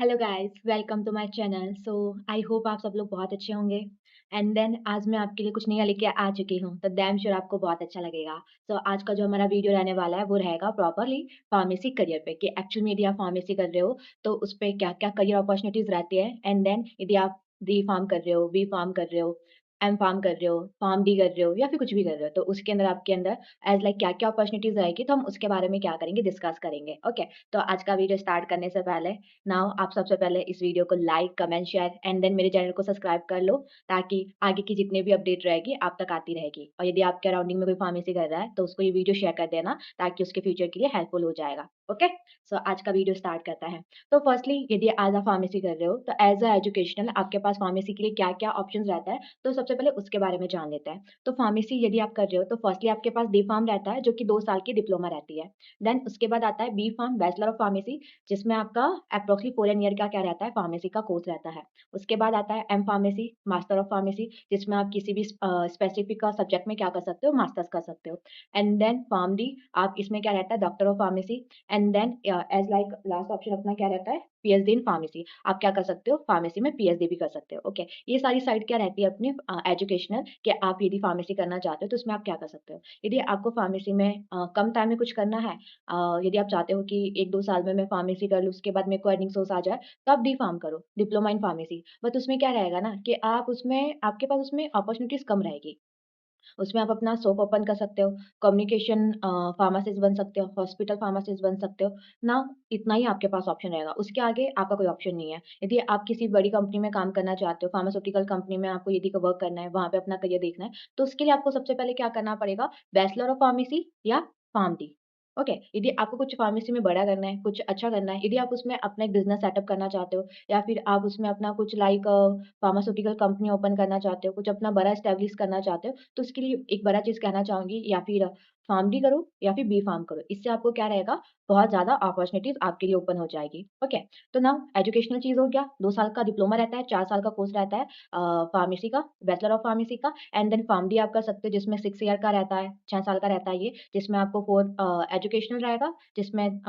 Hello guys, welcome to my channel. I hope आप सब लोग बहुत अच्छे होंगे। एंड देन आज मैं आपके लिए कुछ नया लेके आ चुकी हूँ, तो डैम श्योर आपको बहुत अच्छा लगेगा। आज का जो हमारा वीडियो रहने वाला है वो रहेगा प्रॉपरली फार्मेसी करियर पे, कि एक्चुअल में यदि आप फार्मेसी कर रहे हो तो उस पे क्या-क्या करियर अपॉर्चुनिटीज़ रहती है। एंड देन यदि आप डी फार्म कर रहे हो, बी फार्म कर रहे हो, एम फार्म कर रहे हो, फार्म डी कर रहे हो या फिर कुछ भी कर रहे हो, तो उसके अंदर आपके अंदर एज़ लाइक क्या-क्या अपॉर्चुनिटीज़ रहेगी, तो हम उसके बारे में क्या करेंगे, डिस्कस करेंगे। ओके, तो आज का वीडियो स्टार्ट करने से पहले नाउ आप सबसे पहले इस वीडियो को like, comment, share and then मेरे चैनल को सब्सक्राइब कर लो, ताकि आगे की जितनी भी अपडेट रहेगी आप तक आती रहेगी। और यदि आपके अराउंडिंग में कोई फार्मेसी कर रहा है तो उसको ये वीडियो शेयर कर देना, ताकि उसके फ्यूचर के लिए हेल्पफुल हो जाएगा। ओके, आज का वीडियो स्टार्ट करता है। तो फर्स्टली यदि आज आप फार्मेसी कर रहे हो तो एज अ एजुकेशनल आपके पास फार्मेसी के लिए क्या क्या ऑप्शन रहता है, तो सबसे पहले उसके बारे में जान लेते हैं। तो फार्मेसी यदि आप कर रहे हो तो फर्स्टली आपके पास डी फार्म रहता है, जो कि 2 साल की डिप्लोमा रहती है। देन उसके बाद आता है B pharm, bachelor of pharmacy, जिसमें आपका अप्रॉक्सिमेटली 4 ईयर का क्या रहता है, फार्मेसी का कोर्स रहता है। उसके बाद आता है M pharmacy, master of pharmacy, जिसमें आप किसी भी स्पेसिफिक सब्जेक्ट में क्या कर सकते हो, मास्टर्स कर सकते हो। एंड देन फार्म डी, आप इसमें क्या रहता है, doctor of pharmacy. And then as like last option अपना क्या रहता है, पीएचडी इन फार्मेसी। आप क्या कर सकते हो, फार्मेसी में पीएचडी भी कर सकते हो। ओके, ये सारी साइड क्या रहती है अपनी एजुकेशनल, कि आप यदि फार्मेसी करना चाहते हो तो उसमें आप क्या कर सकते हो। यदि आपको फार्मेसी में कम टाइम में कुछ करना है, यदि आप चाहते हो कि 1-2 साल में मैं फार्मेसी कर लूँ, उसके बाद मेरे को अर्निंग सोर्स आ जाए, तो आप डी फार्म करो, डिप्लोमा इन फार्मेसी। बट उसमें क्या रहेगा ना, कि आप उसमें आपके पास उसमें अपॉर्चुनिटीज़ कम रहेगी। उसमें आप अपना शॉप ओपन कर सकते हो, कम्युनिकेशन फार्मासिस्ट बन सकते हो, हॉस्पिटल फार्मासिस्ट बन सकते हो। नाउ इतना ही आपके पास ऑप्शन रहेगा, उसके आगे आपका कोई ऑप्शन नहीं है। यदि आप किसी बड़ी कंपनी में काम करना चाहते हो, फार्मास्यूटिकल कंपनी में आपको यदि वर्क करना है, वहाँ पे अपना करियर देखना है, तो उसके लिए आपको सबसे पहले क्या करना पड़ेगा, बैचलर ऑफ फार्मेसी या फार्म डी। ओके, यदि आपको कुछ फार्मेसी में बड़ा करना है, कुछ अच्छा करना है, यदि आप उसमें अपना एक बिज़नेस सेटअप करना चाहते हो, या फिर आप उसमें अपना कुछ लाइक फार्मास्यूटिकल कंपनी ओपन करना चाहते हो, कुछ अपना बड़ा एस्टेब्लिश करना चाहते हो, तो उसके लिए एक बड़ा चीज़ कहना चाहूँगी, या फिर फार्म डी करो या फिर बी फार्म करो। इससे आपको क्या रहेगा, बहुत ज़्यादा अपॉर्च्युनिटीज़ आपके लिए ओपन हो जाएगी। ओके, तो नाउ एजुकेशनल चीज़ हो गया, 2 साल का डिप्लोमा रहता है, 4 साल का कोर्स रहता है फार्मेसी का, बैचलर ऑफ फार्मेसी का। एंड देन फार्म डी आप कर सकते हो, जिसमें 6 ईयर का रहता है, 6 साल का रहता है ये, जिसमें आपको 4 एजुकेशनल रहेगा, जिसमें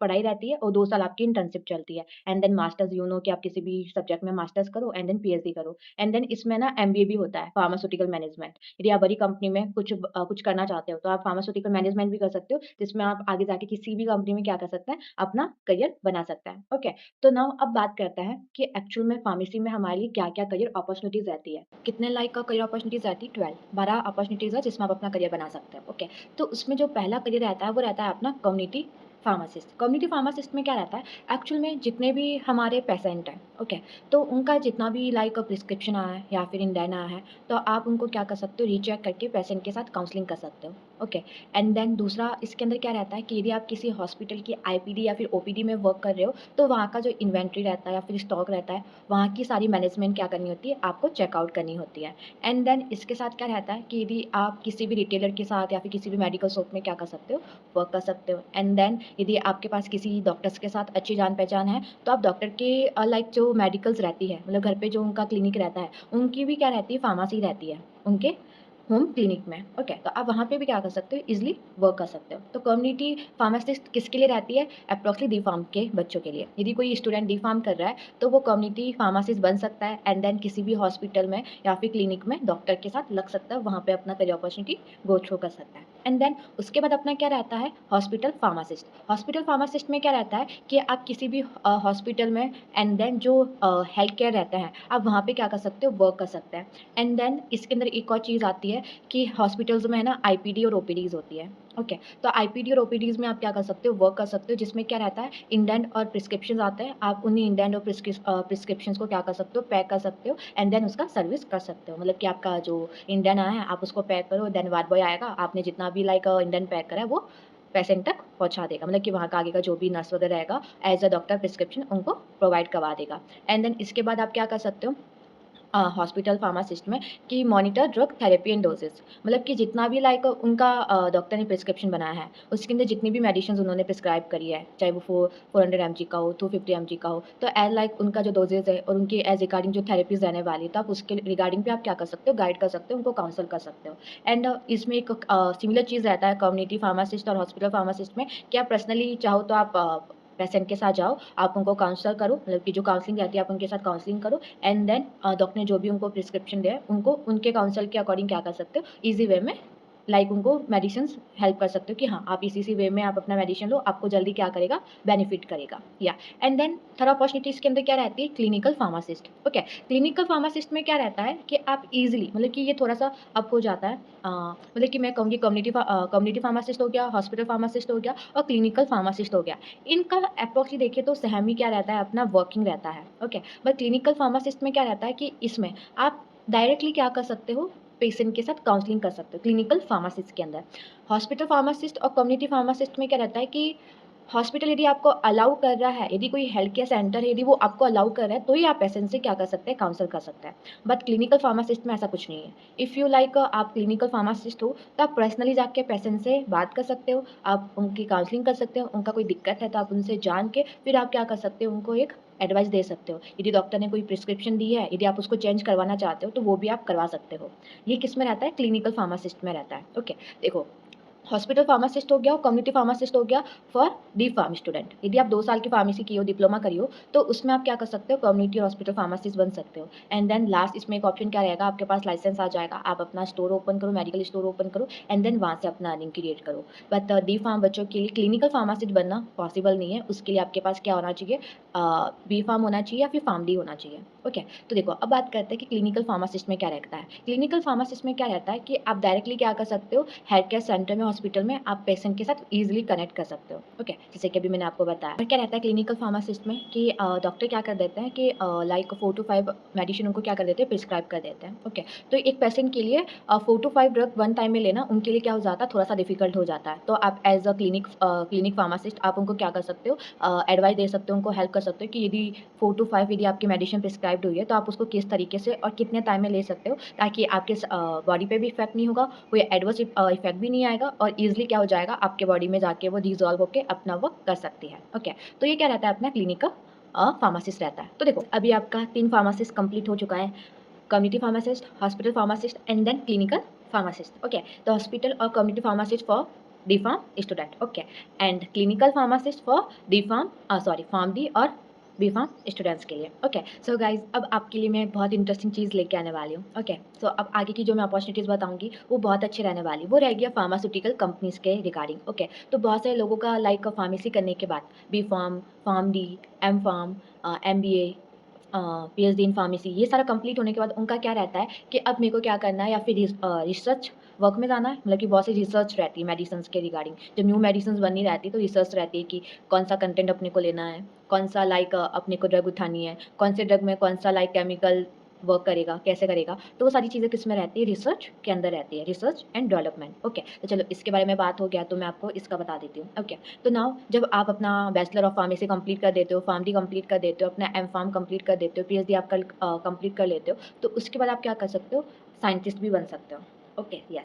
पढ़ाई रहती है और 2 साल आपकी इंटर्नशिप चलती है। And then masters, you know कि आप किसी भी सब्जेक्ट में मास्टर्स करो एंड देन पीएचडी करो। एंड देन इसमें ना एमबीए भी होता है, फार्मास्यूटिकल मैनेजमेंट। यदि आप बड़ी कंपनी में कुछ करना चाहते हो, तो आप फार्मास्यूटिकल मैनेजमेंट भी कर सकते हो, जिसमें आप आगे जाके किसी भी कंपनी में क्या कर सकते हैं, अपना करियर बना सकते हैं। ओके, तो नाउ अब बात करते हैं कि एक्चुअल में फार्मेसी में हमारे लिए क्या-क्या करियर अपॉर्चुनिटीज़ रहती है। कितने लाइक का करियर अपॉर्चुनिटीज़ रहती है, 12 12 अपॉर्चुनिटीज़ है, जिसमें आप अपना करियर बना सकते हैं। ओके, तो उसमें जो पहला करियर रहता है वो रहता है अपना कम्युनिटी फार्मासिस्ट। कम्युनिटी फार्मासिस्ट में क्या रहता है, एक्चुअल में जितने भी हमारे पेशेंट हैं, ओके, तो उनका जितना भी लाइक प्रिस्क्रिप्शन आया है या फिर इंडेन आया है, तो आप उनको क्या कर सकते हो, रीचेक करके पेशेंट के साथ काउंसलिंग कर सकते हो। ओके, एंड देन दूसरा इसके अंदर क्या रहता है, कि यदि आप किसी हॉस्पिटल की आईपीडी या फिर ओपीडी में वर्क कर रहे हो, तो वहाँ का जो इन्वेंट्री रहता है या फिर स्टॉक रहता है, वहाँ की सारी मैनेजमेंट क्या करनी होती है, आपको चेकआउट करनी होती है। एंड देन इसके साथ क्या रहता है, कि यदि आप किसी भी रिटेलर के साथ या फिर किसी भी मेडिकल शॉप में क्या कर सकते हो, वर्क कर सकते हो। एंड देन यदि आपके पास किसी डॉक्टर्स के साथ अच्छी जान-पहचान है, तो आप डॉक्टर के लाइक जो मेडिकल्स रहती है, मतलब घर पे जो उनका क्लिनिक रहता है, उनकी भी क्या रहती है, फार्मेसी रहती है, उनके होम क्लिनिक में। ओके, तो आप वहाँ पे भी क्या कर सकते हो, ईज़िली वर्क कर सकते हो। तो कम्युनिटी फार्मासिस्ट किसके लिए रहती है, एप्रोक्सली डी फार्म के बच्चों के लिए। यदि कोई स्टूडेंट डी फार्म कर रहा है, तो वो कम्युनिटी फार्मासिस्ट बन सकता है एंड देन किसी भी हॉस्पिटल में या फिर क्लिनिक में डॉक्टर के साथ लग सकता है, वहाँ पे अपना करियर अपॉर्चुनिटी गो थ्रू कर सकता है। एंड देन उसके बाद अपना क्या रहता है, हॉस्पिटल फार्मासिस्ट। हॉस्पिटल फार्मासिस्ट में क्या रहता है, कि आप किसी भी हॉस्पिटल में एंड देन जो हेल्थ केयर रहते हैं, आप वहाँ पे क्या कर सकते हो, वर्क कर सकते हैं। एंड देन इसके अंदर एक और चीज़ आती है, कि हॉस्पिटल्स में है ना आईपीडी और ओपीडीज़ होती है। ओके, तो आईपीडी और ओपीडीज़ में आप क्या कर सकते हो, वर्क कर सकते हो, जिसमें क्या रहता है, इंडेंट और प्रिस्क्रिप्शंस आते हैं। आप उन्हीं इंडेंट और प्रिस्क्रिप्शंस को क्या कर सकते हो, पैक कर सकते हो एंड देन उसका सर्विस कर सकते हो। मतलब कि आपका जो इंडेंट आया है, आप उसको पैक करो, देन वार्ड बॉय आएगा, आपने जितना भी लाइक इंडेंट पैक करा है, वो पेशेंट तक पहुँचा देगा। मतलब कि वहाँ का आगे का जो भी नर्स वगैरह रहेगा, एज़ अ डॉक्टर प्रिस्क्रिप्शन उनको प्रोवाइड करवा देगा। एंड देन इसके बाद आप क्या कर सकते हो, हॉस्पिटल फार्मासिस्ट में, कि monitor drug therapy and doses. मतलब कि जितना भी लाइक उनका डॉक्टर ने प्रिस्क्रिप्शन बनाया है, उसके अंदर जितनी भी मेडिसिन्स उन्होंने प्रिस्क्राइब करी है, चाहे वो 400 एमजी का हो, 250 एमजी का हो, तो एज़ लाइक उनका जो डोजेज़ है और उनके एज़ रिगार्डिंग जो थेरेपीज़ रहने वाली है, तो आप उसके रिगार्डिंग भी आप क्या कर सकते हो, गाइड कर सकते हो, उनको काउंसल कर सकते हो। एंड इसमें एक सिमिलर चीज़ रहता है कम्युनिटी फार्मासिस्ट और हॉस्पिटल फार्मासिस्ट में, कि आप पर्सनली चाहो तो आप पेशेंट के साथ जाओ, आप उनको काउंसल करो, मतलब कि जो काउंसलिंग रहती है आप उनके साथ काउंसलिंग करो एंड देन डॉक्टर ने जो भी उनको प्रिस्क्रिप्शन दिया है उनको उनके काउंसल के अकॉर्डिंग क्या कर सकते हो, ईज़ी वे में उनको मेडिसिन्स हेल्प कर सकते हो कि हाँ, आप इसी वे में आप अपना मेडिसिन लो, आपको जल्दी क्या करेगा, बेनिफिट करेगा। या एंड देन थर्ड अपॉर्चुनिटी इसके अंदर क्या रहती है, clinical pharmacist. Okay, clinical pharmacist में क्या रहता है कि आप ईज़िली, मतलब कि ये थोड़ा-सा अप हो जाता है, मतलब कि मैं कहूँगी कम्युनिटी फार्मासिस्ट हो गया, हॉस्पिटल फार्मासिस्ट हो गया और क्लिनिकल फार्मासिस्ट हो गया। इनका अप्रॉक्सली देखिए तो सेम ही क्या रहता है, अपना वर्किंग रहता है। ओके, बट क्लिनिकल फार्मासिस्ट में क्या रहता है कि इसमें आप डायरेक्टली क्या कर सकते हो, पेशेंट के साथ काउंसलिंग कर सकते हो क्लिनिकल फार्मासिस्ट के अंदर। हॉस्पिटल फार्मासिस्ट और कम्युनिटी फार्मासिस्ट में क्या रहता है कि हॉस्पिटल यदि आपको अलाउ कर रहा है, यदि कोई हेल्थ केयर सेंटर है, यदि वो आपको अलाउ कर रहा है, तो ही आप पेशेंट से क्या कर सकते हैं, काउंसल कर सकते हैं। बट क्लिनिकल फार्मासिस्ट में ऐसा कुछ नहीं है। इफ़ यू लाइक आप क्लिनिकल फार्मासिस्ट हो, तो आप पर्सनली जाके पेशेंट से बात कर सकते हो, आप उनकी काउंसलिंग कर सकते हो, उनका कोई दिक्कत है तो आप उनसे जान के फिर आप क्या कर सकते हो, उनको एक एडवाइस दे सकते हो। यदि डॉक्टर ने कोई प्रिस्क्रिप्शन दी है, यदि आप उसको चेंज करवाना चाहते हो, तो वो भी आप करवा सकते हो। ये किस में रहता है, क्लिनिकल फार्मासिस्ट में रहता है। ओके, देखो हॉस्पिटल फार्मासिस्ट हो गया और कम्युनिटी फार्मासिस्ट हो गया फॉर डी फार्म स्टूडेंट। यदि आप 2 साल की फार्मेसी की हो, डिप्लोमा करी हो, तो उसमें आप क्या कर सकते हो, कम्युनिटी हॉस्पिटल फार्मासिस्ट बन सकते हो। एंड देन लास्ट इसमें एक ऑप्शन क्या रहेगा, आपके पास लाइसेंस आ जाएगा, आप अपना स्टोर ओपन करो, मेडिकल स्टोर ओपन करो एंड देन वहाँ से अपना अर्निंग क्रिएट करो। बट डी फार्म बच्चों के लिए क्लिनिकल फार्मासिस्ट बनना पॉसिबल नहीं है, उसके लिए आपके पास क्या होना चाहिए, बी फार्म होना चाहिए या फिर फार्म डी होना चाहिए। ओके, तो देखो अब बात करते हैं कि क्लिनिकल फार्मासिस्ट में क्या रहता है। क्लिनिकल फार्मासिस्ट में क्या रहता है कि आप डायरेक्टली क्या कर सकते हो, हेल्थ केयर सेंटर में, हॉस्पिटल में आप पेशेंट के साथ ईजिली कनेक्ट कर सकते हो। ओके, जैसे कि अभी मैंने आपको बताया। और क्या रहता है क्लिनिकल फार्मासिस्ट में कि डॉक्टर क्या कर देते हैं कि लाइक 4 टू 5 मेडिसिन उनको क्या कर देते हैं, प्रिस्क्राइब कर देते हैं। ओके, तो एक पेशेंट के लिए 4 टू 5 ड्रग वन टाइम में लेना उनके लिए क्या हो जाता है, थोड़ा सा डिफिकल्ट हो जाता है। तो आप एज अ क्लिनिक फार्मासिस्ट आप उनको क्या कर सकते हो, एडवाइस दे सकते हो, उनको हेल्प कर सकते हो कि यदि 4 टू 5 यदि आपकी मेडिसिन प्रिस्क्राइब्ड हुई है तो आप उसको किस तरीके से और कितने टाइम में ले सकते हो, ताकि आपके बॉडी पे भी इफेक्ट नहीं होगा, कोई एडवर्स इफेक्ट भी नहीं आएगा और ईजिली क्या हो जाएगा, आपके बॉडी में जाके वो डिसॉल्व होके अपना वर्क कर सकती है। ओके, तो ये क्या रहता है, अपना क्लिनिक का फार्मासिस्ट रहता है। तो देखो अभी आपका 3 फार्मासिस्ट कंप्लीट हो चुका है, community pharmacist, hospital pharmacist and then clinical pharmacist. Okay, तो हॉस्पिटल और community pharmacist for D pharm student. Okay, and clinical pharmacist for D pharm sorry pharm D और बी फार्म स्टूडेंट्स के लिए। Okay, so guys अब आपके लिए मैं बहुत इंटरेस्टिंग चीज़ लेके आने वाली हूँ। ओके, सो अब आगे की जो मैं अपॉर्चुनिटीज़ बताऊंगी वो बहुत अच्छी रहने वाली, वो रहेगी फार्मास्यूटिकल कंपनीज के रिगार्डिंग। ओके, तो बहुत सारे लोगों का लाइक फार्मेसी करने के बाद B pharm, pharm D, M pharm, MBA, PhD in pharmacy, ये सारा कंप्लीट होने के बाद उनका क्या रहता है कि अब मेरे को क्या करना है, या फिर रिसर्च वर्क में जाना है, मतलब कि बहुत सी रिसर्च रहती है मेडिसिन्स के रिगार्डिंग। जब न्यू मेडिसिन्स बननी रहती है तो रिसर्च रहती है कि कौन सा कंटेंट अपने को लेना है, कौन सा लाइक अपने को ड्रग उठानी है, कौन से ड्रग में कौन सा लाइक केमिकल वर्क करेगा, कैसे करेगा, तो वो सारी चीज़ें किस में रहती है, रिसर्च के अंदर रहती है, रिसर्च एंड डेवलपमेंट। ओके, तो चलो इसके बारे में बात हो गया तो मैं आपको इसका बता देती हूँ। ओके, तो नाउ जब आप अपना बैचलर ऑफ फार्मेसी कंप्लीट कर देते हो, फार्म डी कंप्लीट कर देते हो, अपना एम फार्म कंप्लीट कर देते हो, पीएचडी आप कल कंप्लीट कर लेते हो, तो उसके बाद आप क्या कर सकते हो, साइंटिस्ट भी बन सकते हो। ओके, यस,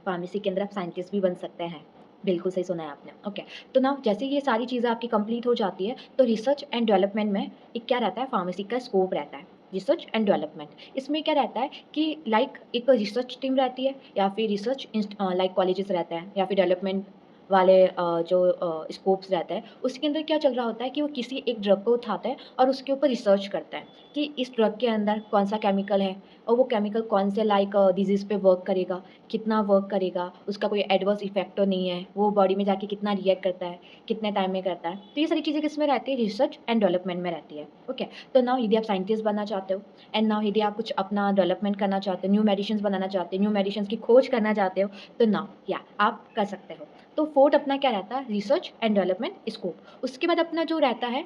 फार्मेसी के अंदर आप साइंटिस्ट भी बन सकते हैं, बिल्कुल सही सुना है आपने। ओके, तो ना जैसे ये सारी चीज़ें आपकी कंप्लीट हो जाती है तो रिसर्च एंड डेवलपमेंट में एक क्या रहता है, फार्मेसी का स्कोप रहता है, रिसर्च एंड डेवलपमेंट। इसमें क्या रहता है कि लाइक एक रिसर्च टीम रहती है या फिर रिसर्च लाइक कॉलेजेस रहते हैं या फिर डेवलपमेंट वाले जो स्कोप्स रहते हैं, उसके अंदर क्या चल रहा होता है कि वो किसी एक ड्रग को उठाते हैं और उसके ऊपर रिसर्च करते हैं कि इस ड्रग के अंदर कौन सा केमिकल है और वो केमिकल कौन से लाइक डिजीज़ पे वर्क करेगा, कितना वर्क करेगा, उसका कोई एडवर्स इफेक्ट तो नहीं है, वो बॉडी में जाके कितना रिएक्ट करता है, कितने टाइम में करता है। तो ये सारी चीज़ें किस में रहती है, रिसर्च एंड डेवलपमेंट में रहती है। ओके, तो नाउ यदि आप साइंटिस्ट बनना चाहते हो एंड नाउ यदि आप कुछ अपना डेवलपमेंट करना चाहते हो, न्यू मेडिसिन्स बनाना चाहते हो, न्यू मेडिसिन्स की खोज करना चाहते हो, तो नाउ या आप कर सकते हो। तो फोर्थ अपना क्या रहता है, रिसर्च एंड डेवलपमेंट स्कोप। उसके बाद अपना जो रहता है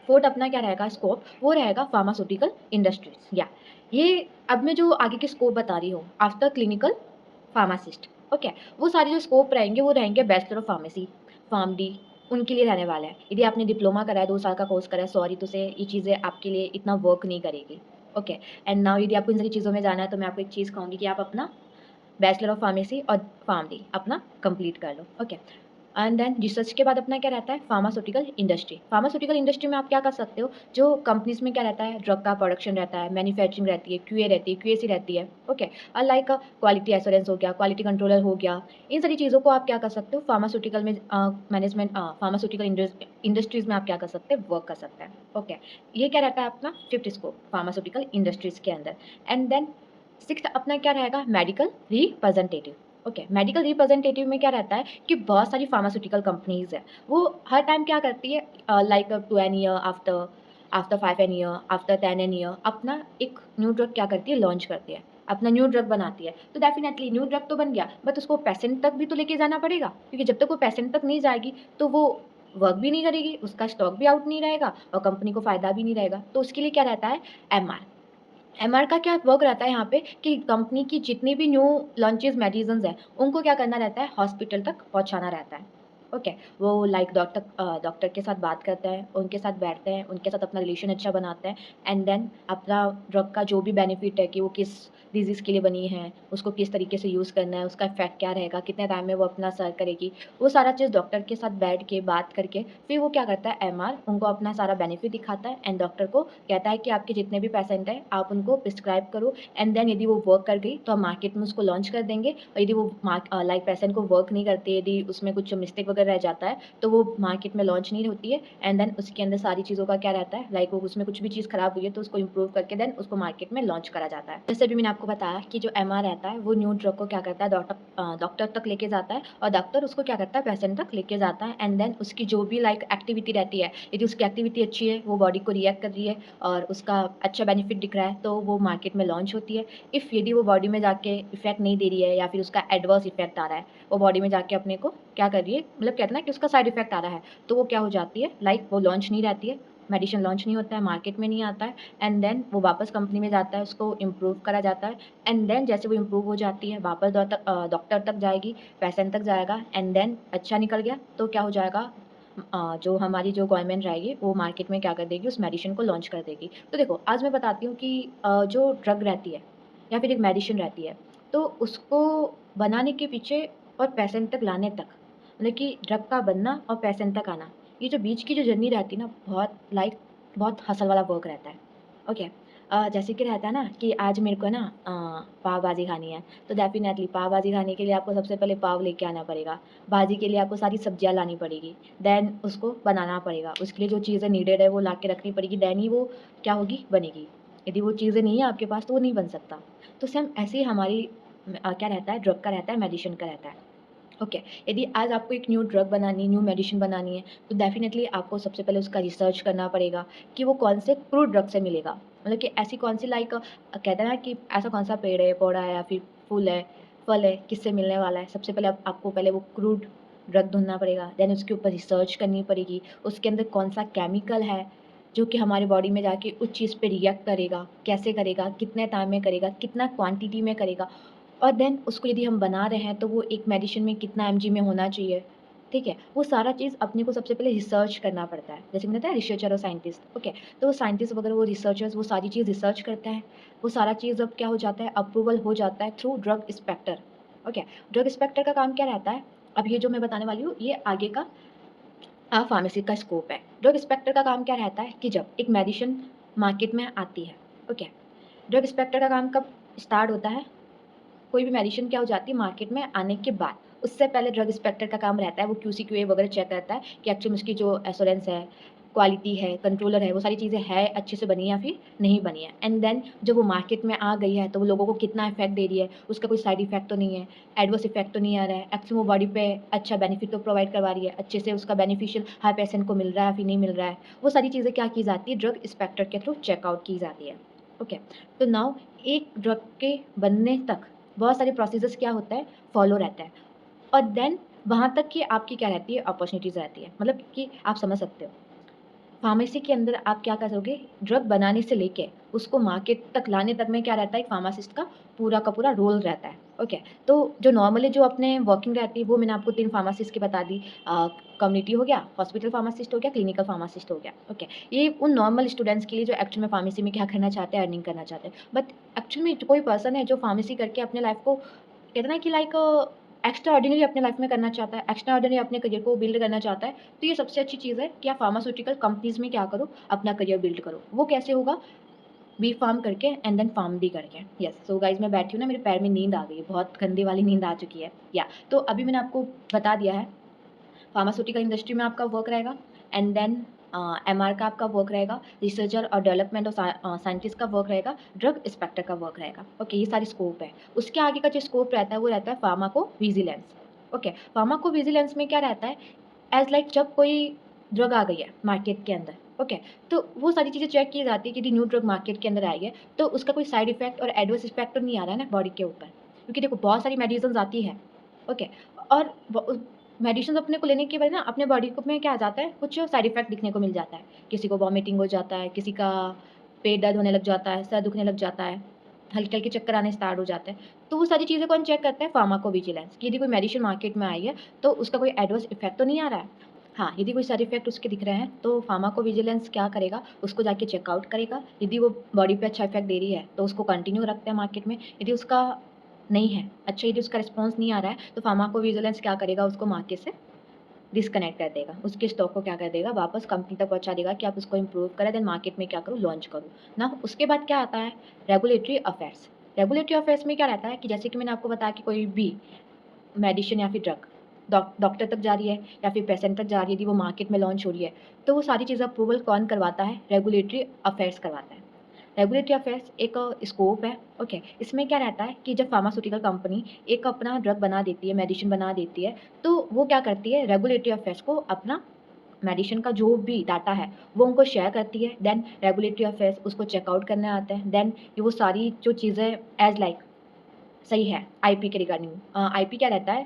फोर्थ अपना क्या रहेगा स्कोप, वो रहेगा फार्मास्यूटिकल इंडस्ट्रीज। या ये अब मैं जो आगे के स्कोप बता रही हूँ आफ्टर क्लिनिकल फार्मासिस्ट। ओके, वो सारे जो स्कोप रहेंगे वो रहेंगे bachelor of pharmacy, pharm D, उनके लिए रहने वाला है। यदि आपने डिप्लोमा करा है, 2 साल का कोर्स करा है, सॉरी तो से ये चीज़ें आपके लिए इतना वर्क नहीं करेगी। ओके, एंड नाउ यदि आपको इन सारी चीज़ों में जाना है तो मैं आपको एक चीज़ कहूँगी कि आप अपना बैचलर ऑफ फार्मेसी और फार्म डी अपना कंप्लीट कर लो। ओके, एंड देन रिसर्च के बाद अपना क्या रहता है, फार्मास्यूटिकल इंडस्ट्री। फार्मास्यूटिकल इंडस्ट्री में आप क्या कर सकते हो, जो कंपनीज़ में क्या रहता है, ड्रग का प्रोडक्शन रहता है, मैन्युफैक्चरिंग रहती है, क्यूए रहती है, क्यूएसी रहती है, ओके। और लाइक क्वालिटी एश्योरेंस हो गया, क्वालिटी कंट्रोलर हो गया, इन सारी चीज़ों को आप क्या कर सकते हो, फार्मास्यूटिकल में मैनेजमेंट फार्मास्यूटिकल इंडस्ट्रीज़ में आप क्या कर सकते हैं, वर्क कर सकते हैं, ओके। ये क्या रहता है अपना फिफ्थ स्कोप फार्मास्यूटिकल इंडस्ट्रीज़ के अंदर। एंड देन सिक्स्थ अपना क्या रहेगा, medical representative. Okay, medical representative में क्या रहता है कि बहुत सारी फार्मास्यूटिकल कंपनीज है, वो हर टाइम क्या करती है, like 2 year after after 5 year after 10 year अपना एक न्यू ड्रग क्या करती है, लॉन्च करती है, अपना न्यू ड्रग बनाती है। तो डेफिनेटली न्यू ड्रग तो बन गया, बट उसको पेशेंट तक भी तो लेके जाना पड़ेगा, क्योंकि जब तक वो पेशेंट तक नहीं जाएगी तो वो वर्क भी नहीं करेगी, उसका स्टॉक भी आउट नहीं रहेगा और कंपनी को फायदा भी नहीं रहेगा। तो उसके लिए क्या रहता है, एमआर। एमआर का क्या वर्क रहता है यहाँ पे कि कंपनी की जितनी भी न्यू लॉन्चेस मेडिसिन्स हैं, उनको क्या करना रहता है, हॉस्पिटल तक पहुँचाना रहता है। ओके, वो लाइक डॉक्टर के साथ बात करते हैं, उनके साथ बैठते हैं, उनके साथ अपना रिलेशन अच्छा बनाते हैं एंड देन अपना ड्रग का जो भी बेनिफिट है कि वो किस डिज़ीज़ के लिए बनी है, उसको किस तरीके से यूज़ करना है, उसका इफ़ेक्ट क्या रहेगा, कितने टाइम में वो अपना असर करेगी, वो सारा चीज़ डॉक्टर के साथ बैठ के बात करके फिर वो क्या करता है, एमआर उनको अपना सारा बेनिफिट दिखाता है एंड डॉक्टर को कहता है कि आपके जितने भी पेशेंट हैं, आप उनको प्रिस्क्राइब करो एंड देन यदि वो वर्क कर गई तो हम मार्केट में उसको लॉन्च कर देंगे, और यदि वो लाइक पेशेंट को वर्क नहीं करती, यदि उसमें कुछ मिस्टेक वगैरह रह जाता है, तो वो मार्केट में लॉन्च नहीं होती है एंड देन उसके अंदर सारी चीज़ों का क्या रहता है, लाइक वो उसमें कुछ भी चीज़ खराब हुई है तो उसको इम्प्रूव करके देन उसको मार्केट में लॉन्च करा जाता है। जैसे अभी मैंने आपको बताया कि जो एमआर रहता है वो न्यू ड्रग को क्या करता है, डॉक्टर तक लेके जाता है और डॉक्टर उसको क्या करता है, पेशेंट तक लेके जाता है एंड देन उसकी जो भी लाइक एक्टिविटी रहती है, यदि उसकी एक्टिविटी अच्छी है, वो बॉडी को रिएक्ट कर रही है और उसका अच्छा बेनिफिट दिख रहा है, तो वो मार्केट में लॉन्च होती है। इफ़ यदि वो बॉडी में जाके इफ़ेक्ट नहीं दे रही है या फिर उसका एडवर्स इफ़ेक्ट आ रहा है, वो बॉडी में जाके अपने को क्या कर रही है, मतलब कहते हैं ना कि उसका साइड इफ़ेक्ट आ रहा है, तो वो क्या हो जाती है, लाइक वो लॉन्च नहीं रहती है, मेडिसिन लॉन्च नहीं होता है, मार्केट में नहीं आता है एंड देन वो वापस कंपनी में जाता है, उसको इम्प्रूव करा जाता है एंड देन जैसे वो इम्प्रूव हो जाती है, वापस डॉक्टर तक जाएगी, पेशेंट तक जाएगा एंड देन अच्छा निकल गया तो क्या हो जाएगा, जो हमारी जो गवर्नमेंट रहेगी वो मार्केट में क्या कर देगी, उस मेडिसिन को लॉन्च कर देगी। तो देखो आज मैं बताती हूँ कि जो ड्रग रहती है या फिर एक मेडिसिन रहती है, तो उसको बनाने के पीछे और पेशेंट तक लाने तक, मतलब कि ड्रग का बनना और पेशेंट तक आना, ये जो बीच की जो जर्नी रहती है ना, बहुत लाइक बहुत हसल वाला वर्क रहता है। ओके, जैसे कि रहता है ना कि आज मेरे को ना पाव भाजी खानी है, तो डेफिनेटली पाव भाजी खाने के लिए आपको सबसे पहले पाव लेके आना पड़ेगा, भाजी के लिए आपको सारी सब्जियाँ लानी पड़ेगी, देन उसको बनाना पड़ेगा, उसके लिए जो चीज़ें नीडेड है वो ला के रखनी पड़ेगी, देन ही वो क्या होगी, बनेगी। यदि वो चीज़ें नहीं है आपके पास तो वो नहीं बन सकता। तो सेम ऐसे ही हमारी क्या रहता है, ड्रग का रहता है, मेडिसिन का रहता है। ओके, यदि आज आपको एक न्यू ड्रग बनानी, न्यू मेडिसिन बनानी है, तो डेफ़िनेटली आपको सबसे पहले उसका रिसर्च करना पड़ेगा कि वो कौन से क्रूड ड्रग से मिलेगा। मतलब कि ऐसी कौन सी लाइक कहते हैं ना कि ऐसा कौन-सा पेड़ है, पौधा है या फिर फूल है, फल है, किससे मिलने वाला है। सबसे पहले आप आपको पहले वो क्रूड ड्रग ढूँढना पड़ेगा, देन उसके ऊपर रिसर्च करनी पड़ेगी, उसके अंदर कौन-सा केमिकल है, जो कि हमारी बॉडी में जाके उस चीज़ पे रिएक्ट करेगा, कैसे करेगा, कितने टाइम में करेगा, कितना क्वांटिटी में करेगा और देन उसको यदि हम बना रहे हैं तो वो एक मेडिसिन में कितना एमजी में होना चाहिए, ठीक है? वो सारा चीज़ अपने को सबसे पहले रिसर्च करना पड़ता है। जैसे मैंने बताया रिसर्चर और साइंटिस्ट, ओके? तो वो साइंटिस्ट वगैरह वो रिसर्चर्स वो सारी चीज़ रिसर्च करते हैं। वो सारा चीज़ अब क्या हो जाता है, अप्रूवल हो जाता है through drug inspector, okay? Drug inspector का काम क्या रहता है? अब ये जो मैं बताने वाली हूँ ये आगे का फार्मेसी का स्कोप है। ड्रग इंस्पेक्टर का काम क्या रहता है कि जब एक मेडिसिन मार्केट में आती है, ओके? ड्रग इंस्पेक्टर का काम कब स्टार्ट होता है? कोई भी मेडिसिन क्या हो जाती है मार्केट में आने के बाद। उससे पहले ड्रग इंस्पेक्टर का काम रहता है वो क्यूसी क्यूए वगैरह चेक करता है कि एक्चुअली में उसकी जो एश्योरेंस है, क्वालिटी है, कंट्रोलर है, वो सारी चीज़ें हैं अच्छे से बनी है या फिर नहीं बनी है। एंड देन जब वो मार्केट में आ गई है तो वो लोगों को कितना इफ़ेक्ट दे रही है, उसका कोई साइड इफ़ेक्ट तो नहीं है, एडवर्स इफ़ेक्ट तो नहीं आ रहा है, एक्चुअली वो बॉडी पे अच्छा बेनिफिट तो प्रोवाइड करवा रही है, अच्छे से उसका बेनिफिशियल हर पेशेंट को मिल रहा है या फिर नहीं मिल रहा है। वो सारी चीज़ें क्या की जाती है ड्रग इंस्पेक्टर के थ्रू चेकआउट की जाती है। ओके, तो नाउ एक ड्रग के बनने तक बहुत सारे प्रोसीजर्स क्या होता है, फॉलो रहता है और देन वहाँ तक कि आपकी क्या रहती है, अपॉर्च्युनिटीज़ रहती है। मतलब कि आप समझ सकते हो। फार्मेसी के अंदर आप क्या करोगे, ड्रग बनाने से लेके उसको मार्केट तक लाने तक में क्या रहता है, एक फार्मासिस्ट का पूरा रोल रहता है। ओके, तो जो नॉर्मली जो अपने वर्किंग रहती है, वो मैंने आपको 3 फार्मासिस्ट की बता दी। कम्युनिटी हो गया, हॉस्पिटल फार्मासिस्ट हो गया, क्लिनिकल फार्मासिस्ट हो गया। ओके, ये उन नॉर्मल स्टूडेंट्स के लिए जो एक्चुअल में फार्मेसी में क्या करना चाहते हैं, अर्निंग करना चाहते हैं। बट एक्चुअल में कोई पर्सन है जो फार्मेसी करके अपने लाइफ को कहते हैं ना कि लाइक एक्स्ट्रा ऑर्डिनरी अपने लाइफ में करना चाहता है, एक्स्ट्रा ऑर्डिनरी अपने करियर को बिल्ड करना चाहता है, तो ये सबसे अच्छी चीज़ है कि आप फार्मास्यूटिकल कंपनीज़ में क्या करो, अपना करियर बिल्ड करो। वो कैसे होगा? बी फार्म करके एंड देन फार्म डी करके। यस, सो गाइज़ मैं बैठी हूँ ना, मेरे पैर में नींद आ गई है, बहुत गंदी वाली नींद आ चुकी है। या तो अभी मैंने आपको बता दिया है, फार्मास्यूटिकल इंडस्ट्री में आपका वर्क रहेगा एंड देन एमआर का आपका वर्क रहेगा, रिसर्चर और डेवलपमेंट और साइंटिस्ट का वर्क रहेगा, ड्रग इंस्पेक्टर का वर्क रहेगा। ओके, ये सारी स्कोप है। उसके आगे का जो स्कोप रहता है वो रहता है फार्माकोविजिलेंस। ओके, फार्माकोविजिलेंस में क्या रहता है, एज़ लाइक जब कोई ड्रग आ गई है मार्केट के अंदर, ओके, तो वो सारी चीज़ें चेक की जाती है कि यदि न्यू ड्रग मार्केट के अंदर आई है, तो उसका कोई साइड इफ़ेक्ट और एडवर्स इफ़ेक्ट तो नहीं आ रहा है ना बॉडी के ऊपर। क्योंकि देखो बहुत सारी मेडिसिन्स आती हैं, ओके, और मेडिसिन अपने को लेने के बाद ना अपने बॉडी को में क्या आ जाता है, कुछ साइड इफ़ेक्ट दिखने को मिल जाता है। किसी को वॉमिटिंग हो जाता है, किसी का पेट दर्द होने लग जाता है, सर दुखने लग जाता है, हल्के-हल्के चक्कर आने स्टार्ट हो जाते हैं। तो वो सारी चीज़ें कौन चेक करता है? फार्माकोविजिलेंस, कि यदि कोई मेडिसिन मार्केट में आई है, तो उसका कोई एडवर्स इफ़ेक्ट तो नहीं आ रहा है। हाँ, यदि कोई साइड इफ़ेक्ट उसके दिख रहे हैं, तो फार्माकोविजिलेंस क्या करेगा, उसको जाके चेकआउट करेगा। यदि वो बॉडी पे अच्छा इफ़ेक्ट दे रही है, तो उसको कंटिन्यू रखते हैं मार्केट में। यदि उसका नहीं है, अच्छा यदि उसका रिस्पॉन्स नहीं आ रहा है, तो फार्माकोविजिलेंस क्या करेगा, उसको मार्केट से डिस्कनेक्ट कर देगा। उसके स्टॉक को क्या कर देगा, वापस कंपनी तक पहुँचा देगा कि आप उसको इम्प्रूव करें, देन मार्केट में क्या करो, लॉन्च करो। ना उसके बाद क्या आता है, रेगुलेटरी अफेयर्स। रेगुलेटरी अफेयर्स में क्या रहता है कि जैसे कि मैंने आपको बताया कि कोई भी मेडिसिन या फिर ड्रग डॉक्टर तक जा रही है या फिर पेशेंट तक जा रही है, यदि वो मार्केट में लॉन्च हो रही है, तो वो सारी चीज़ें अप्रूवल कौन करवाता है, रेगुलेटरी अफेयर्स करवाता है। रेगुलेटरी अफेयर्स एक स्कोप है, ओके। इसमें क्या रहता है कि जब फार्मास्यूटिकल कंपनी एक अपना ड्रग बना देती है, मेडिसिन बना देती है, तो वो क्या करती है, रेगुलेटरी अफेयर्स को अपना मेडिसिन का जो भी डाटा है, वो उनको शेयर करती है। देन रेगुलेटरी अफेयर्स उसको चेकआउट करने आते हैं। देन ये वो सारी जो चीज़ें एज़ लाइक सही है, आईपी के रिगार्डिंग। आईपी क्या रहता है,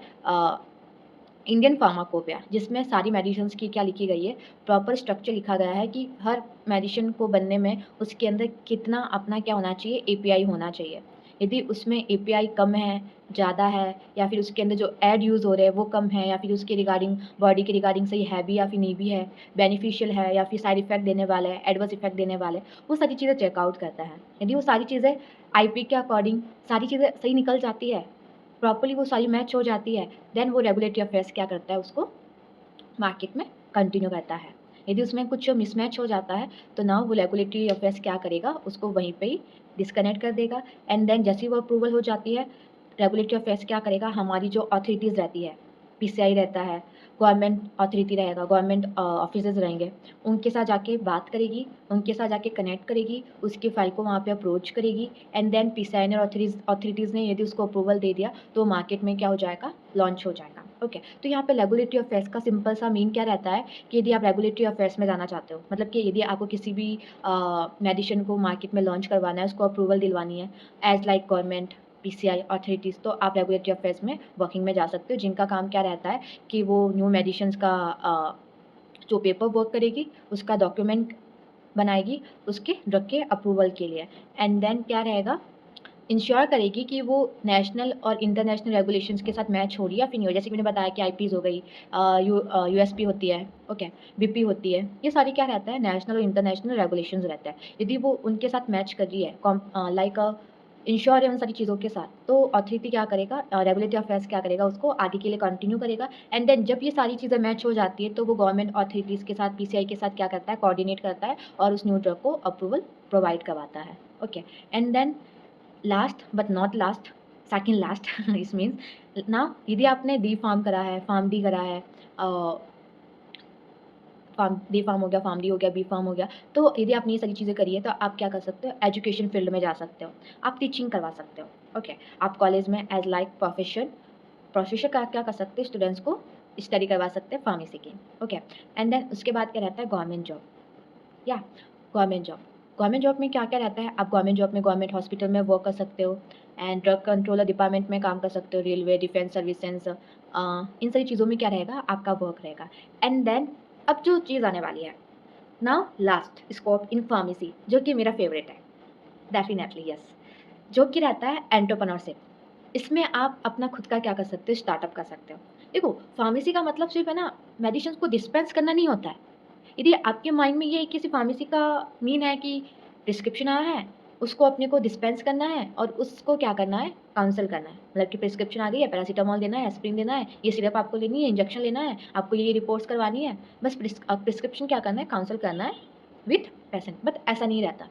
इंडियन फार्माकोपिया, जिसमें सारी मेडिसिन्स की क्या लिखी गई है, प्रॉपर स्ट्रक्चर लिखा गया है कि हर मेडिसिन को बनने में उसके अंदर कितना अपना क्या होना चाहिए, एपीआई होना चाहिए। यदि उसमें एपीआई कम है, ज़्यादा है, या फिर उसके अंदर जो ऐड यूज़ हो रहे हैं वो कम है, या फिर उसके रिगार्डिंग बॉडी के रिगार्डिंग सही है भी या फिर नहीं भी है, बेनिफिशियल है या फिर साइड इफ़ेक्ट देने वाला है, एडवर्स इफ़ेक्ट देने वाले, वो सारी चीज़ें चेकआउट करता है। यदि वो सारी चीज़ें आईपी के अकॉर्डिंग सारी चीज़ें सही निकल जाती है, प्रॉपर्ली वो सारी मैच हो जाती है, देन वो रेगुलेटरी अफेयर्स क्या करता है, उसको मार्केट में कंटिन्यू करता है। यदि उसमें कुछ मिसमैच हो जाता है, तो नाउ वो रेगुलेटरी अफेयर्स क्या करेगा, उसको वहीं पे ही डिस्कनेक्ट कर देगा एंड देन जैसे ही वो अप्रूवल हो जाती है, रेगुलेटरी अफेयर्स क्या करेगा, हमारी जो अथॉरिटीज़ रहती है, पीसीआई रहता है, गवर्नमेंट अथॉरिटी रहेगा, गवर्नमेंट ऑफिसर्स रहेंगे, उनके साथ जाके बात करेगी, उनके साथ जाके कनेक्ट करेगी, उसकी फ़ाइल को वहाँ पे अप्रोच करेगी एंड देन पीसीआई ने और अथॉरिटीज़ ने यदि उसको अप्रूवल दे दिया, तो मार्केट में क्या हो जाएगा, लॉन्च हो जाएगा। ओके, तो यहाँ पे रेगुलेटरी अफेयर्स का सिंपल सा मीन क्या रहता है कि यदि आप रेगुलेटरी अफेयर्स में जाना चाहते हो, मतलब कि यदि आपको किसी भी मेडिसिन को मार्केट में लॉन्च करवाना है, उसको अप्रूवल दिलवानी है as like government, PCI authorities, तो आप रेगुलेटरी अफेयर्स में वर्किंग में जा सकते हो, जिनका काम क्या रहता है कि वो न्यू मेडिसिन्स का जो पेपर वर्क करेगी, उसका डॉक्यूमेंट बनाएगी, उसके ड्रग के अप्रूवल के लिए एंड देन क्या रहेगा, इंश्योर करेगी कि वो नेशनल और इंटरनेशनल रेगुलेशंस के साथ मैच हो रही है या फिर नहीं हो रही। जैसे कि मैंने बताया कि आईपीज़ हो गई, यूएसपी होती है, ओके, बीपी होती है। ये सारी क्या रहता है, नेशनल और इंटरनेशनल रेगुलेशंस रहता है। यदि वो उनके साथ मैच कर रही है, लाइक इंश्योर है उन सारी चीज़ों के साथ, तो अथॉरिटी क्या करेगा, रेगुलेटरी अफेयर्स क्या करेगा, उसको आगे के लिए कंटिन्यू करेगा एंड देन जब ये सारी चीज़ें मैच हो जाती है, तो वो गवर्नमेंट अथॉरिटीज़ के साथ, पीसीआई के साथ क्या करता है, कोऑर्डिनेट करता है और उस न्यू ड्रग को अप्रूवल प्रोवाइड करवाता है। Okay, and then last but not last, second last इस मीन्स ना, यदि आपने डी फार्म करा है, फार्म डी करा है, फार्म डी फार्म हो गया, फार्म डी हो गया, बी फार्म हो गया, तो यदि आपने ये सारी चीज़ें करी है, तो आप क्या कर सकते हो, एजुकेशन फील्ड में जा सकते हो, आप टीचिंग करवा सकते हो। ओके, आप कॉलेज में एज लाइक प्रोफेसर का क्या कर सकते हैं, स्टूडेंट्स को स्टडी करवा सकते हैं फार्मेसी की। ओके, एंड देन उसके बाद क्या रहता है, गवर्नमेंट जॉब, या गवर्नमेंट जॉब। गवर्नमेंट जॉब में क्या-क्या रहता है, आप गवर्नमेंट जॉब में गवर्नमेंट हॉस्पिटल में वर्क कर सकते हो एंड ड्रग कंट्रोलर डिपार्टमेंट में काम कर सकते हो, रेलवे, डिफेंस सर्विसेज, इन सारी चीज़ों में क्या रहेगा, आपका वर्क रहेगा। एंड देन अब जो चीज़ आने वाली है, now last scope in pharmacy, जो कि मेरा फेवरेट है, डेफिनेटली यस, जो कि रहता है एंटरप्रेन्योरशिप। इसमें आप अपना खुद का क्या कर सकते हो, स्टार्टअप कर सकते हो। देखो, फार्मेसी का मतलब सिर्फ़ है ना, मेडिसिन्स को डिस्पेंस करना नहीं होता है। यदि आपके माइंड में ये है कि सिर्फ़ फार्मेसी का मीन है कि प्रिस्क्रिप्शन आया है, उसको अपने को डिस्पेंस करना है और उसको क्या करना है, काउंसल करना है। मतलब कि प्रिस्क्रिप्शन आ गई है, पैरासिटामोल देना है, एस्पिरिन देना है, ये सिरप आपको लेनी है, इंजेक्शन लेना है, आपको ये रिपोर्ट्स करवानी है। बस प्रिस्क्रिप्शन क्या करना है, काउंसल करना है विथ पेशेंट। बट ऐसा नहीं रहता।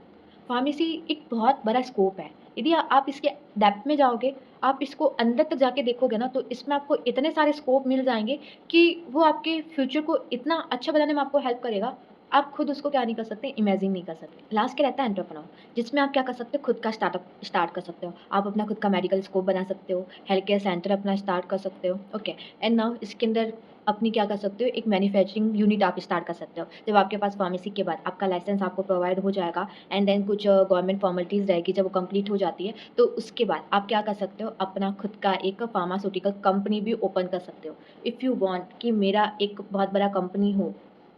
फार्मेसी एक बहुत बड़ा स्कोप है। यदि आप इसके डेप्थ में जाओगे, आप इसको अंदर तक जाके देखोगे ना, तो इसमें आपको इतने सारे स्कोप मिल जाएँगे कि वो आपके फ्यूचर को इतना अच्छा बनाने में आपको हेल्प करेगा, आप खुद उसको क्या नहीं कर सकते, इमेजिन नहीं कर सकते। लास्ट क्या रहता है, एंटरप्रेन्योर, जिसमें आप क्या कर सकते हो, खुद का स्टार्टअप स्टार्ट कर सकते हो। आप अपना खुद का मेडिकल स्कोप बना सकते हो, हेल्थ केयर सेंटर अपना स्टार्ट कर सकते हो, ओके। एंड नाउ इसके अंदर अपनी क्या कर सकते हो, एक मैन्युफैक्चरिंग यूनिट आप स्टार्ट कर सकते हो। जब आपके पास फार्मेसी के बाद आपका लाइसेंस आपको प्रोवाइड हो जाएगा एंड देन कुछ गवर्नमेंट फॉर्मेलिटीज़ रहेगी, जब वो कंप्लीट हो जाती है, तो उसके बाद आप क्या कर सकते हो, अपना खुद का एक फार्मास्यूटिकल कंपनी भी ओपन कर सकते हो। इफ़ यू वांट कि मेरा एक बहुत बड़ा कंपनी हो,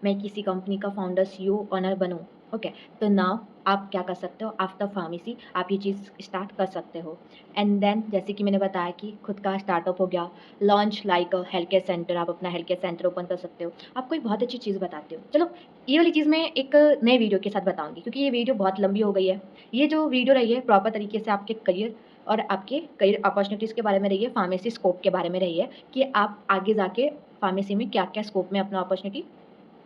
मैं किसी कंपनी का फाउंडर, सीईओ, ओनर बनूँ, ओके। तो नाउ आप क्या कर सकते हो, आफ्टर फार्मेसी आप ये चीज़ स्टार्ट कर सकते हो। एंड देन जैसे कि मैंने बताया कि खुद का स्टार्टअप हो गया, launch like health care centre, आप अपना हेल्थ केयर सेंटर ओपन कर सकते हो। आपको एक बहुत अच्छी चीज़ बताती हूँ। चलो, ये वाली चीज़ मैं एक नए वीडियो के साथ बताऊँगी, क्योंकि ये वीडियो बहुत लंबी हो गई है। ये जो वीडियो रही है प्रॉपर तरीके से आपके करियर और आपके करियर अपॉर्च्युनिटीज़ के बारे में रही है, फार्मेसी स्कोप के बारे में रही है कि आप आगे जाके फार्मेसी में क्या-क्या स्कोप में अपना अपॉर्च्युनिटी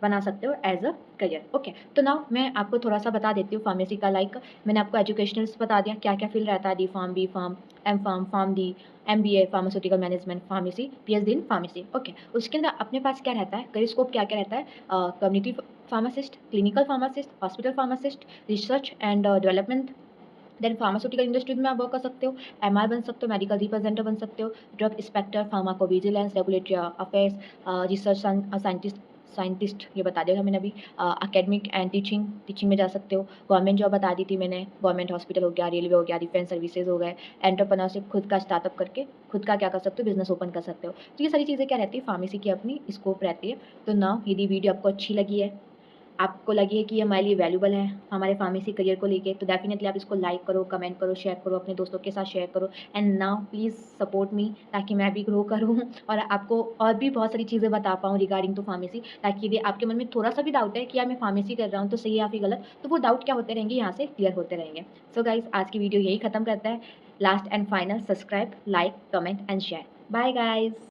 बना सकते हो एज़ अ करियर, ओके। तो नाउ मैं आपको थोड़ा-सा बता देती हूँ फार्मेसी का। लाइक मैंने आपको एजुकेशनल्स बता दिया, क्या-क्या फ़ील्ड रहता है, D pharm, B pharm, M pharm, pharm D, MBA, pharmaceutical management, pharmacy, PhD in pharmacy, okay. उसके अंदर अपने पास क्या रहता है, करियर स्कोप क्या-क्या रहता है, community pharmacist, clinical pharmacist, hospital pharmacist, research and development, then pharmaceutical industries में आप वर्क कर सकते हो, एमआर बन सकते हो, मेडिकल रिप्रेजेंटेटिव बन सकते हो, drug inspector, pharmacovigilance, regulatory affairs, research scientist scientist ये बता दिया था मैंने अभी, एकेडमिक एंड टीचिंग टीचिंग में जा सकते हो। गवर्नमेंट जॉब बता दी थी मैंने, गवर्नमेंट हॉस्पिटल हो गया, रेलवे हो गया, डिफेंस सर्विसेज हो गए। एंटरप्रेन्योरशिप, खुद का स्टार्टअप करके खुद का क्या कर सकते हो, बिजनेस ओपन कर सकते हो। तो ये सारी चीज़ें क्या रहती है, फार्मेसी की अपनी स्कोप रहती है। तो नाउ यदि वीडियो आपको अच्छी लगी है, आपको लगे कि ये हमारे लिए वैल्यूबल है, हमारे फार्मेसी करियर को लेके, तो डेफिनिटली आप इसको लाइक करो, कमेंट करो, शेयर करो, अपने दोस्तों के साथ शेयर करो। And now please support me, ताकि मैं भी ग्रो करूँ और आपको और भी बहुत सारी चीज़ें बता पाऊँ रिगार्डिंग टू फार्मेसी, ताकि यदि आपके मन में थोड़ा-सा भी डाउट है कि यार मैं फार्मेसी कर रहा हूँ, तो सही है या फिर गलत, तो वो डाउट क्या होते रहेंगे, यहाँ से क्लियर होते रहेंगे। सो गाइज़, आज की वीडियो यही खत्म करते हैं। Last and final, subscribe, like, comment and share. Bye guys.